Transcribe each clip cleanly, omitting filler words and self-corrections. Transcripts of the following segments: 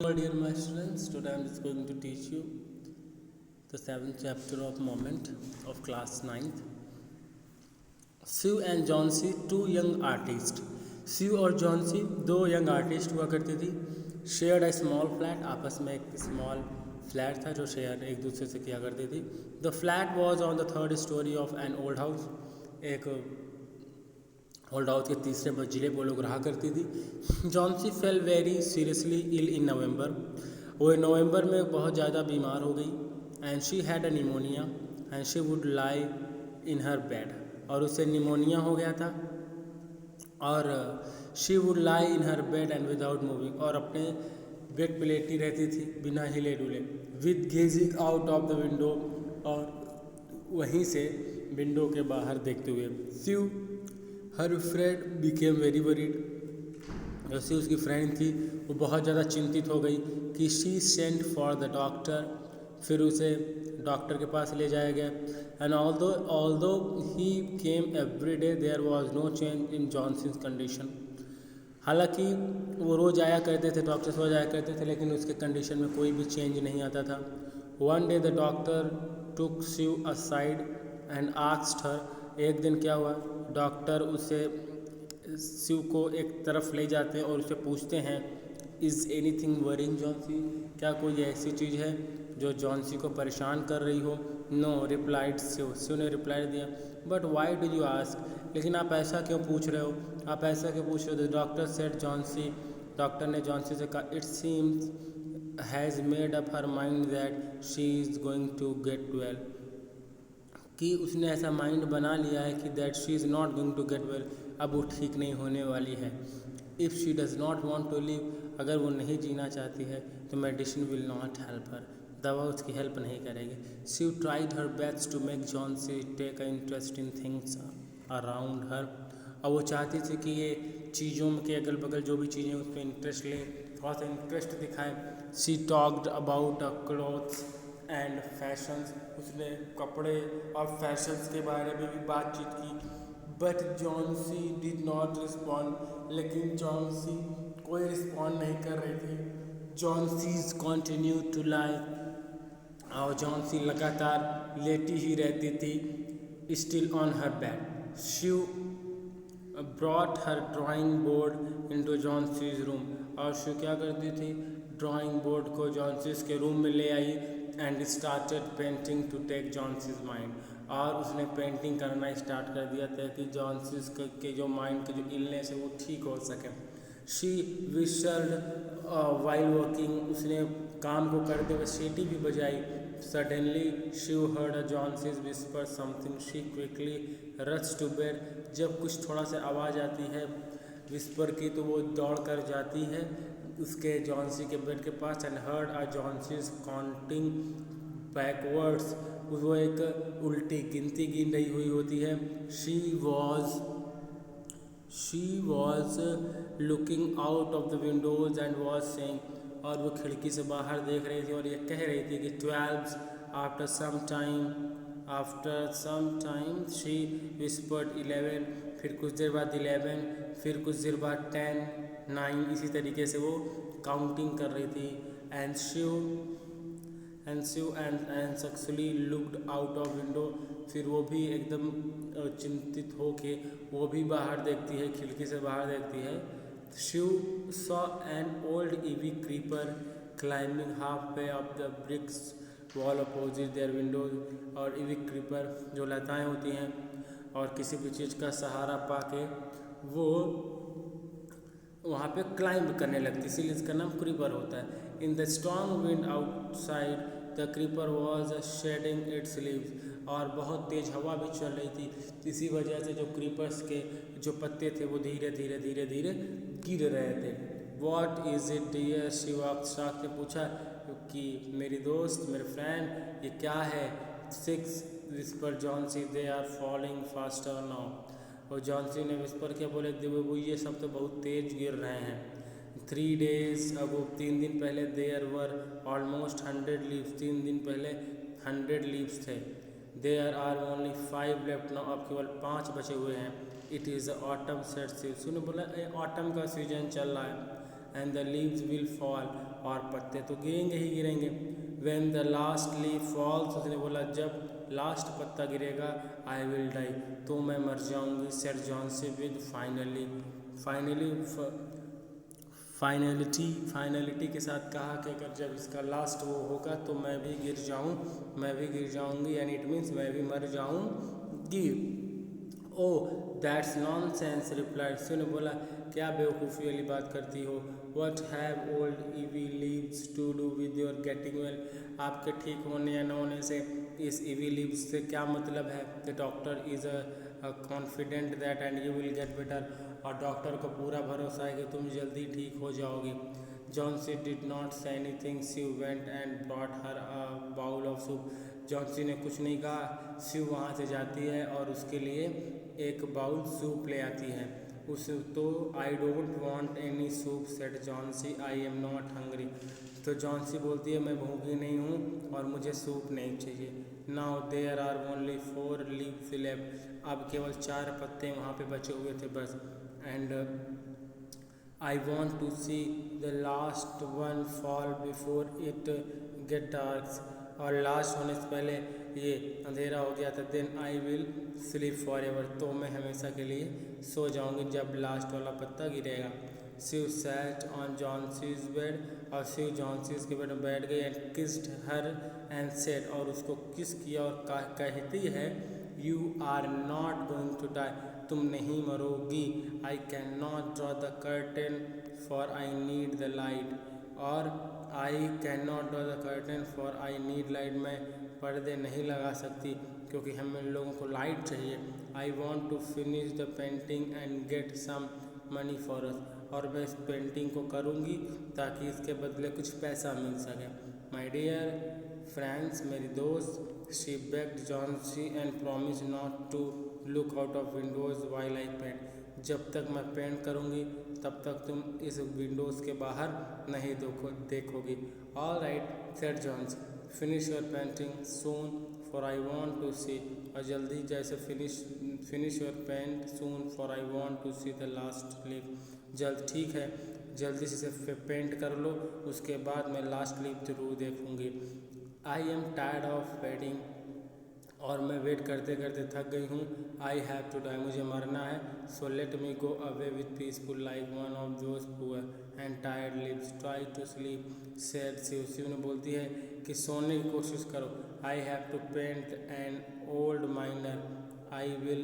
My dear my students, today I am just going to teach you the 7th chapter of Moment of class 9th. Sue and John C, two young artists. Sue और John C दो young artist हुआ करती थी. Shared a small flat, आपस में एक small flat था जो शेयर एक दूसरे से किया करती थी. The flat was on the third storey of an old house. एक ओल्ड हाउस के तीसरे मंजिले पर लोग रहा करती थी. Johnsy fell very seriously ill in November. वो नवंबर में बहुत ज़्यादा बीमार हो गई. And she had a pneumonia and she would lie in her bed. और उसे निमोनिया हो गया था और she would lie in her bed and without moving. और अपने बेड पे लेटी रहती थी बिना हिले डुले. With gazing out of the window, और वहीं से विंडो के बाहर देखते हुए. Sue her friend became very worried. जैसे उसकी फ्रेंड थी वो बहुत ज़्यादा चिंतित हो गई कि she send for the doctor. फिर उसे डॉक्टर के पास ले जाया गया. And although he came every day there was no change in Johnson's condition. हालांकि वो रोज़ आया करते थे, डॉक्टर्स रोज आया करते थे, लेकिन उसके कंडीशन में कोई भी चेंज नहीं आता था. One day the doctor took Sue aside and asked her. एक दिन क्या हुआ, डॉक्टर उसे स्यू को एक तरफ ले जाते हैं और उससे पूछते हैं इज़ एनीथिंग वरिंग जॉनसी. क्या कोई ऐसी चीज़ है जो जॉनसी को परेशान कर रही हो. नो रिप्लाइड स्यू. स्यू ने रिप्लाई दिया but why do you ask. लेकिन आप ऐसा क्यों पूछ रहे हो, आप ऐसा क्यों पूछ रहे हो. Doctor said Johnsy. डॉक्टर ने जॉनसी से कहा it seems has made up her mind that she is going to get well. कि उसने ऐसा माइंड बना लिया है कि that she is not going to get well. अब वो ठीक नहीं होने वाली है. If she does not want to live, अगर वो नहीं जीना चाहती है तो medicine will not help her. दवा उसकी हेल्प नहीं करेगी. She tried her best to make Johnsy take a interest in things around her. और वो चाहती थी कि ये चीज़ों के अगल बगल जो भी चीज़ें उस पर इंटरेस्ट ले, थोड़ा सा इंटरेस्ट दिखाए. She talked about clothes and fashions. उसने कपड़े और फैशंस के बारे में भी बातचीत की. But Johnsy did not respond. लेकिन जॉनसी कोई रिस्पॉन्ड नहीं कर रही थी. Johnsy's continue to lie. और जॉनसी लगातार लेटी ही रहती थी still on her bed. She brought her drawing board into Johnsy's room. और शी क्या करती थी, ड्राइंग बोर्ड को जॉनसीज के रूम में ले आई and started painting to take Johnsy's mind. और उसने पेंटिंग करना स्टार्ट कर दिया ताकि जॉनसीज के जो माइंड के जो इलनेस है वो ठीक हो सके. She whistled while working. उसने काम को करते हुए सीटी भी बजाई. Suddenly she heard Johnsy's whisper something. She quickly rush to bed. जब कुछ थोड़ा सा आवाज़ आती है विस्पर की तो वो दौड़ कर जाती है उसके जॉनसी के बेड के पास. And heard a Johnsy's counting backwards. वो एक उल्टी गिनती गिन रही हुई होती है. She was looking out of the windows and was saying. और वो खिड़की से बाहर देख रही थी और ये कह रही थी कि 12 after some time she whispered 11. फिर कुछ देर बाद 11, फिर कुछ देर बाद 10, 9. इसी तरीके से वो काउंटिंग कर रही थी. And Sue and successfully looked out of window. फिर वो भी एकदम चिंतित हो के वो भी बाहर देखती है, खिड़की से बाहर देखती है. Sue saw an old ivy creeper climbing halfway up the bricks wall opposite their windows. और ivy creeper जो लताएं होती हैं और किसी भी चीज़ का सहारा पाके वो वहाँ पे क्लाइंब करने लगती, इसलिए इसका नाम क्रीपर होता है. In the strong wind outside the creeper was shedding its leaves. और बहुत तेज़ हवा भी चल रही थी. इसी वजह से जो क्रीपर्स के जो पत्ते थे वो धीरे धीरे धीरे धीरे गिर रहे थे. What is it dear. शिवाक ने पूछा कि मेरी दोस्त, मेरे फ्रेंड, ये क्या है. 6 whisper Johnsy they are falling faster now. और जॉनसी ने विस्पर किया, बोले वो ये सब तो बहुत तेज गिर रहे हैं. 3 days अगो 3 दिन पहले देयर वर ऑलमोस्ट 100 लीव्स. 3 दिन पहले 100 लीव्स थे. There are only 5 left now. अब केवल 5 बचे हुए हैं. It is autumn set. उसने बोला ऑटम का सीजन चल रहा है. And the leaves will fall. और पत्ते तो गिरेंगे ही गिरेंगे। When the last leaf falls, उसने बोला जब लास्ट पत्ता गिरेगा, I will die, तो मैं मर जाऊंगी, said Johnsy with फाइनलिटी के साथ कहा कि अगर जब इसका लास्ट वो होगा तो मैं भी गिर जाऊंगी, एंड इट मीन्स मैं भी मर जाऊंगी। ओह दैट्स नॉनसेंस, रिप्लाइड, ने बोला क्या बेवकूफ़ी वाली बात करती हो। What have old ivy leaves to do with your getting well, आपके ठीक होने या न होने से इस ईवी लीव्स से क्या मतलब है। The doctor is confident that and you will get better, और डॉक्टर को पूरा भरोसा है कि तुम जल्दी ठीक हो जाओगे। Johnsy did not say anything, she went and brought her a bowl of soup, Johnsy ने कुछ नहीं कहा, शिव वहाँ से जाती है और उसके लिए एक बाउल सूप ले आती है। उस तो I don't want any soup, said Johnsy, I am not hungry, तो जॉन्सी बोलती है मैं भूखी नहीं हूँ और मुझे सूप नहीं चाहिए। Now there are only 4 leaves left, अब केवल 4 पत्ते वहाँ पे बचे हुए थे बस। And I want to see the last one fall before it get dark, और लास्ट होने से पहले ये अंधेरा हो गया था। Then I will sleep forever, तो मैं हमेशा के लिए सो जाऊंगी जब लास्ट वाला पत्ता गिरेगा। Shiv sat on Johnsy's bed, और शिव जॉन्सीज के बेड में बैठ गई, and kissed her and said, और उसको किस किया और कहती है you are not going to die, तुम नहीं मरोगी। I can not draw the curtain for I need the light, और I can not draw the curtain for I need light, मैं पर्दे नहीं लगा सकती क्योंकि हमें लोगों को लाइट चाहिए। I want to finish the painting and get some money for us, और मैं इस पेंटिंग को करूँगी ताकि इसके बदले कुछ पैसा मिल सके। माई डियर फ्रेंड्स, मेरी दोस्त, she begged Johnsy and promise not to look out of windows while I paint, जब तक मैं पेंट करूँगी तब तक तुम इस विंडोज़ के बाहर नहीं देखोगी। All right, said Johnsy, finish your painting soon for I want to see, और जल्दी जैसे finish your paint soon for I want to see the last leaf, जल्द ठीक है जल्दी से पेंट कर लो, उसके बाद मैं लास्ट लीफ जरूर देखूँगी। I am tired of waiting, और मैं वेट करते करते थक गई हूँ। आई हैव टू डाई, मुझे मरना है। So let me go away with peaceful like one of those poor and tired leaves try to sleep, said Shiv. Shiv ने बोलती है कि सोने की कोशिश करो। I have to paint an old miner, I will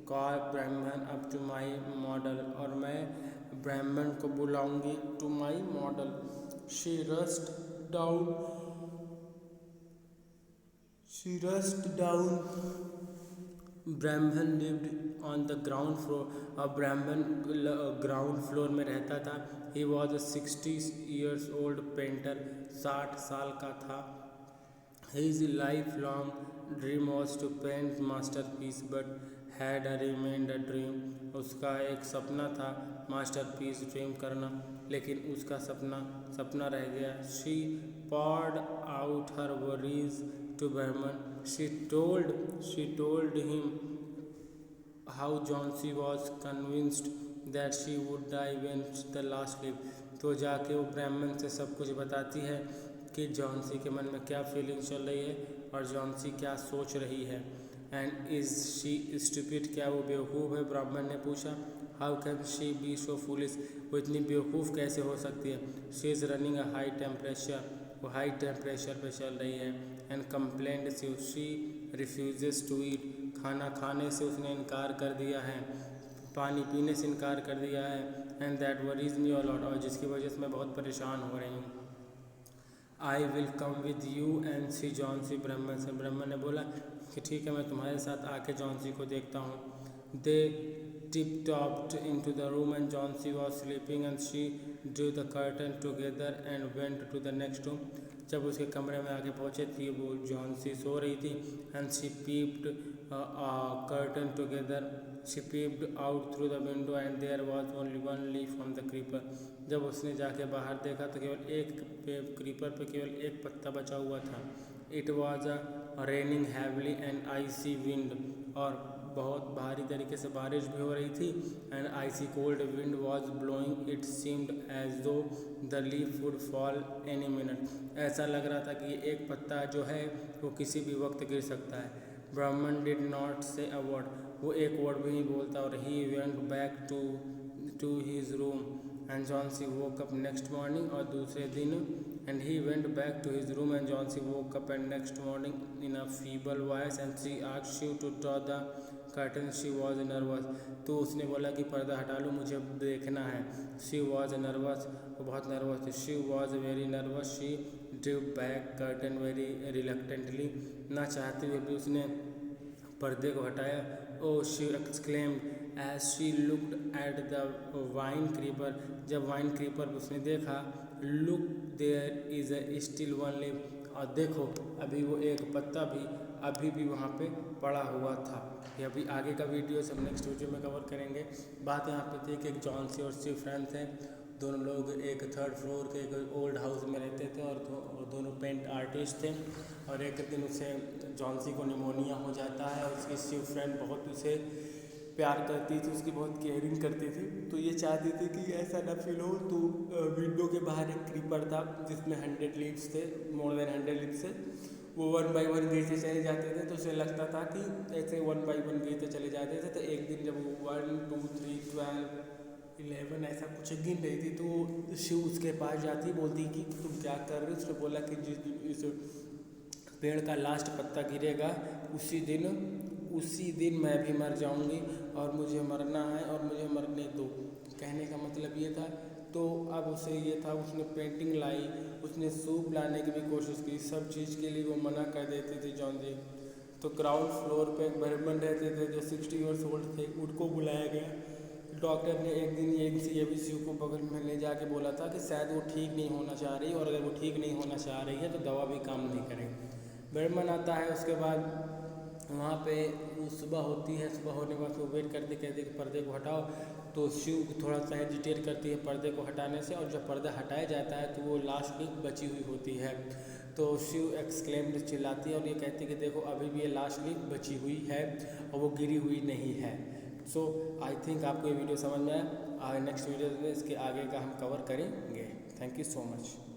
call Behrman up to my model, और मैं ब्राह्मण को बुलाऊंगी to my model. She rushed down, Behrman lived on the ground floor, और ब्राह्मण ग्राउंड फ्लोर में रहता था। He was a 60 years old painter, 60 साल का था। His lifelong dream was to paint masterpiece, but had remained a dream. उसका एक सपना था मास्टरपीस ड्रीम करना, लेकिन उसका सपना रह गया। She poured out her worries to Brahman. She told him how Jhansi was convinced that she would die when the last leaf. तो जाके वो ब्राह्मण से सब कुछ बताती है कि जॉन्सी के मन में क्या फीलिंग चल रही है और जॉन्सी क्या सोच रही है। एंड इज शी स्टूपिड, क्या वो बेवकूफ़ है, ब्राह्मण ने पूछा। How can she be so foolish, वो इतनी बेवकूफ़ कैसे हो सकती है। She is running a high temperature, वो हाई टेम्परेचर पे चल रही है। And complaint she refuses to eat, खाना खाने से उसने इनकार कर दिया है, पानी पीने से इनकार कर दिया है। And that worries me a lot, और जिसकी वजह से मैं बहुत परेशान हो रही हूँ। I will come with you and see Johnsy, Behrman ने बोला कि ठीक है, मैं तुम्हारे साथ आके जॉन्सी को देखता हूँ। दे tiptoed into the room and Jhansi was sleeping and she drew the curtain together and went to the next room. जब उसके कमरे में आके पहुँचे थी वो जॉन्सी सो रही थी। and she peeped curtain together, she peeped out through the window and there was only one leaf on the creeper. जब उसने जाके बाहर देखा तो केवल एक क्रीपर पे केवल एक पत्ता बचा हुआ था। It was a raining heavily and icy wind, और बहुत भारी तरीके से बारिश भी हो रही थी। And icy cold wind was blowing, it seemed as though the leaf would fall any minute. ऐसा लग रहा था कि एक पत्ता जो है वो किसी भी वक्त गिर सकता है। ब्राह्मण डिड नॉट से अ वर्ड, वो एक वर्ड भी नहीं बोलता और ही went back to his room and Johnsy woke up next morning, और दूसरे दिन and he went back to his room and Johnsy woke up and next morning in a feeble voice and she asked Shiv to draw the curtain. She was nervous, तो उसने बोला कि पर्दा हटा लो, मुझे देखना है। She was nervous, वो बहुत नर्वस थी। She was very nervous, she drew back curtain very reluctantly, ना चाहते हुए भी उसने पर्दे को हटाया। Oh, she exclaimed as she looked at the vine creeper, जब वाइन क्रीपर उसने देखा। Look there is a still one leaf, और देखो अभी वो एक पत्ता भी अभी भी वहाँ पे पड़ा हुआ था। ये अभी आगे का वीडियो सब नेक्स्ट वीडियो में कवर करेंगे। बात यहाँ पे थी कि एक जॉन्सी और शिव फ्रेंड थे। दोनों लोग एक थर्ड फ्लोर के एक ओल्ड हाउस में रहते थे और दोनों पेंट आर्टिस्ट थे। और एक दिन उसे जॉन्सी को निमोनिया हो जाता है और उसकी शिव फ्रेंड बहुत उसे प्यार करती थी, उसकी बहुत केयरिंग करती थी। तो ये चाहती थी कि ऐसा ना फील हो। तो विंडो के बाहर एक क्रीपर था जिसमें 100 लीव्स थे, मोर देन 100 लीव्स थे। वो 1 बाई 1 गिरते चले जाते थे, तो उसे लगता था कि ऐसे 1 बाई 1 गिरते चले जाते थे। तो एक दिन जब वो 1 2 3 12 11 ऐसा कुछ गिन रही थी, तो शिव उसके पास जाती, बोलती कि तुम क्या कर रहे हो। उसने बोला कि जिस दिन इस पेड़ का लास्ट पत्ता गिरेगा उसी दिन मैं भी मर जाऊंगी और मुझे मरना है और मुझे मरने दो। कहने का मतलब ये था। तो अब उसे ये था, उसने पेंटिंग लाई, उसने सूप लाने की भी कोशिश की, सब चीज़ के लिए वो मना कर देती थी जॉन्सी। तो ग्राउंड फ्लोर पे एक ब्राह्मण रहते थे जो 60 ईयर्स ओल्ड थे, उनको बुलाया गया। डॉक्टर ने एक दिन ये भी शिव को बगल में ले जाके बोला था कि शायद वो ठीक नहीं होना चाह रही, और अगर वो ठीक नहीं होना चाह रही है तो दवा भी काम नहीं करेगी। ब्राह्मण आता है, उसके बाद वहाँ पे वो सुबह होती है। सुबह होने के बाद वो वेट करते कहते कि पर्दे को हटाओ। तो शिव थोड़ा सा हेजिटेट करती है पर्दे को हटाने से, और जब पर्दा हटाया जाता है तो वो लास्ट लीफ बची हुई होती है। तो शिव एक्सक्लेम्ड, चिल्लाती है और ये कहती है कि देखो अभी भी ये लास्ट लीफ बची हुई है और वो गिरी हुई नहीं है। सो आई थिंक आपको ये वीडियो समझ में आया। नेक्स्ट वीडियो में इसके आगे का हम कवर करेंगे। Thank you so much.